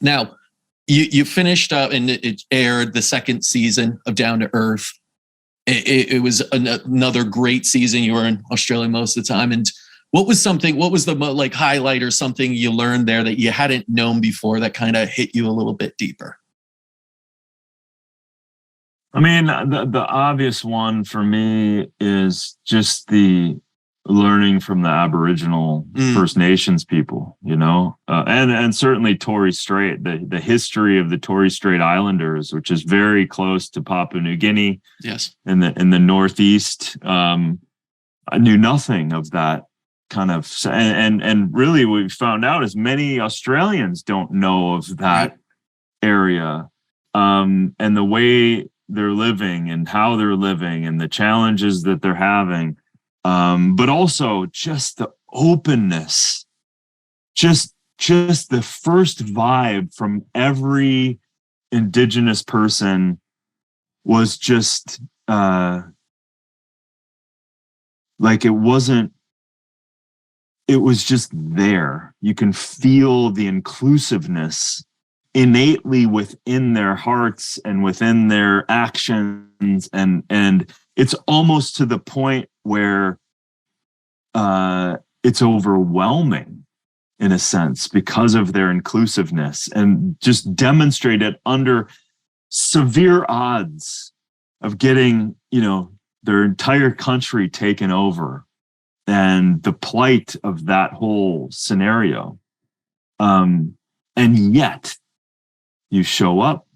Now, you finished up and it aired the second season of Down to Earth. It was another great season. You were in Australia most of the time. And what was the like highlight or something you learned there that you hadn't known before that kind of hit you a little bit deeper? I mean, the obvious one for me is just the learning from the Aboriginal First Nations people, and certainly Torres Strait, the history of the Torres Strait Islanders, which is very close to Papua New Guinea. Yes. In the Northeast. I knew nothing of that kind of, and really what we found out is many Australians don't know of that area, and the way they're living and how they're living and the challenges that they're having. But also just the openness, just the first vibe from every Indigenous person was just like it was just there. You can feel the inclusiveness innately within their hearts and within their actions, and it's almost to the point where it's overwhelming in a sense because of their inclusiveness, and just demonstrated under severe odds of getting, their entire country taken over, and the plight of that whole scenario. And yet you show up,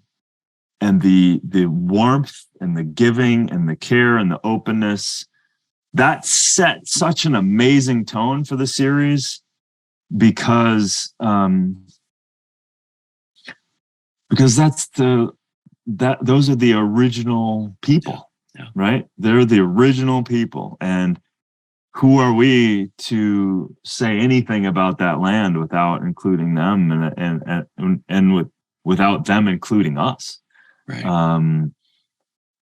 and the warmth and the giving and the care and the openness, that set such an amazing tone for the series, because those are the original people, right? They're the original people, and who are we to say anything about that land without including them, and without them including us? Right.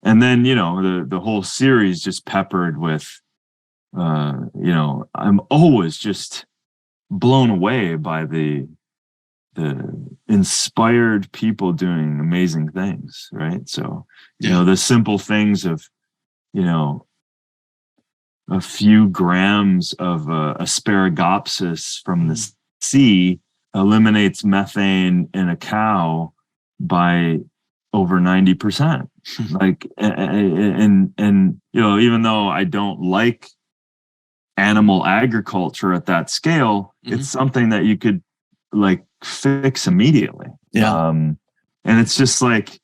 And then, the whole series just peppered with, I'm always just blown away by the inspired people doing amazing things, right? So, the simple things of, a few grams of asparagopsis from the sea eliminates methane in a cow by over 90%. Like, and even though I don't like animal agriculture at that scale, it's something that you could like fix immediately. And it's just like,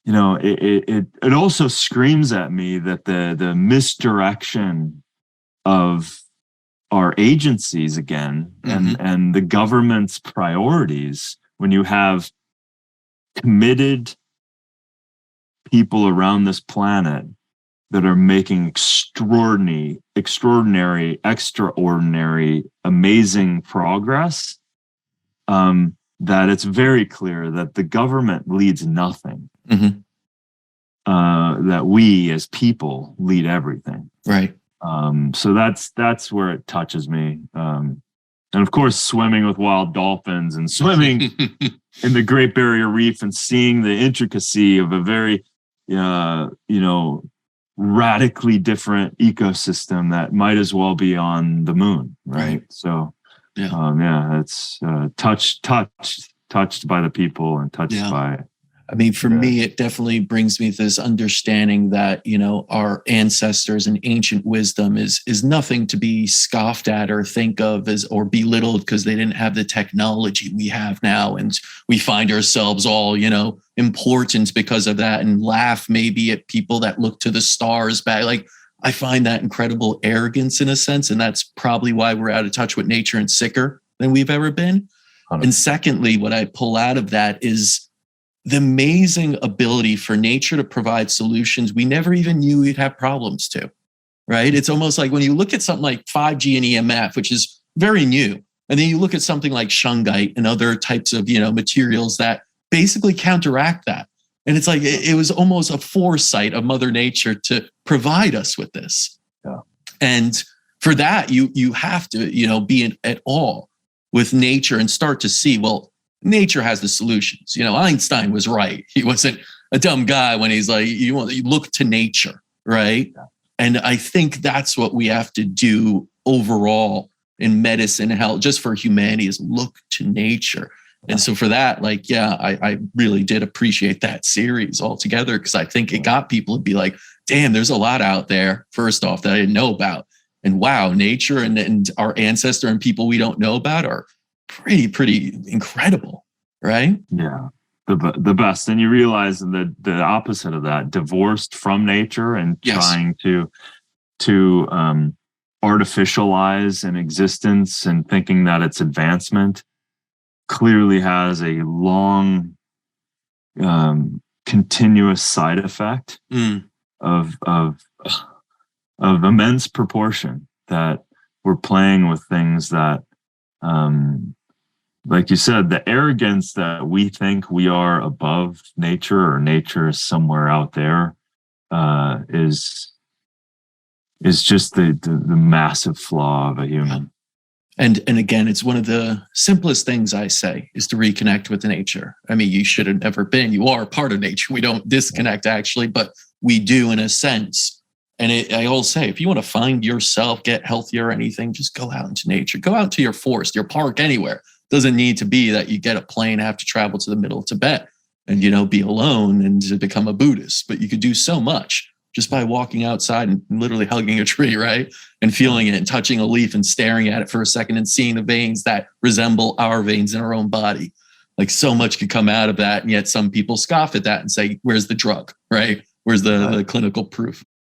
it also screams at me that the misdirection of our agencies again, and the government's priorities, when you have committed people around this planet that are making extraordinary, amazing progress, that it's very clear that the government leads nothing. That we as people lead everything. Right. So that's where it touches me. And of course, swimming with wild dolphins and swimming in the Great Barrier Reef and seeing the intricacy of a very, radically different ecosystem that might as well be on the moon. Right. So, it's touched by the people and touched by. I mean, for me, it definitely brings me this understanding that, our ancestors and ancient wisdom is nothing to be scoffed at or think of as or belittled because they didn't have the technology we have now. And we find ourselves all, important because of that, and laugh maybe at people that look to the stars back. Like, I find that incredible arrogance in a sense. And that's probably why we're out of touch with nature and sicker than we've ever been. 100%. And secondly, what I pull out of that is the amazing ability for nature to provide solutions we never even knew we'd have problems to, right? It's almost like when you look at something like 5G and EMF, which is very new, and then you look at something like shungite and other types of, materials that basically counteract that. And it's like, it was almost a foresight of Mother Nature to provide us with this. Yeah. And for that, you have to, be at awe with nature and start to see, well, nature has the solutions. Einstein was right. He wasn't a dumb guy when he's like, you look to nature, right? Yeah. And I think that's what we have to do overall in medicine and health, just for humanity, is look to nature. And so for that, I really did appreciate that series altogether, because I think it got people to be like, damn, there's a lot out there, first off, that I didn't know about. And wow, nature and our ancestor and people we don't know about are pretty incredible, right? Yeah, the best. And you realize that the opposite of that, divorced from nature and trying to artificialize an existence and thinking that it's advancement, clearly has a long, continuous side effect of immense proportion, that we're playing with things that, like you said, the arrogance that we think we are above nature, or nature is somewhere out there, is just the massive flaw of a human. And again, it's one of the simplest things I say, is to reconnect with nature. I mean, you should have never been. You are part of nature. We don't disconnect, actually, but we do in a sense. And I always say, if you want to find yourself, get healthy or anything, just go out into nature. Go out to your forest, your park, anywhere. Doesn't need to be that you get a plane, have to travel to the middle of Tibet and, be alone and to become a Buddhist. But you could do so much just by walking outside and literally hugging a tree, right? And feeling it and touching a leaf and staring at it for a second and seeing the veins that resemble our veins in our own body. Like, so much could come out of that. And yet some people scoff at that and say, where's the drug, right? Where's the clinical proof?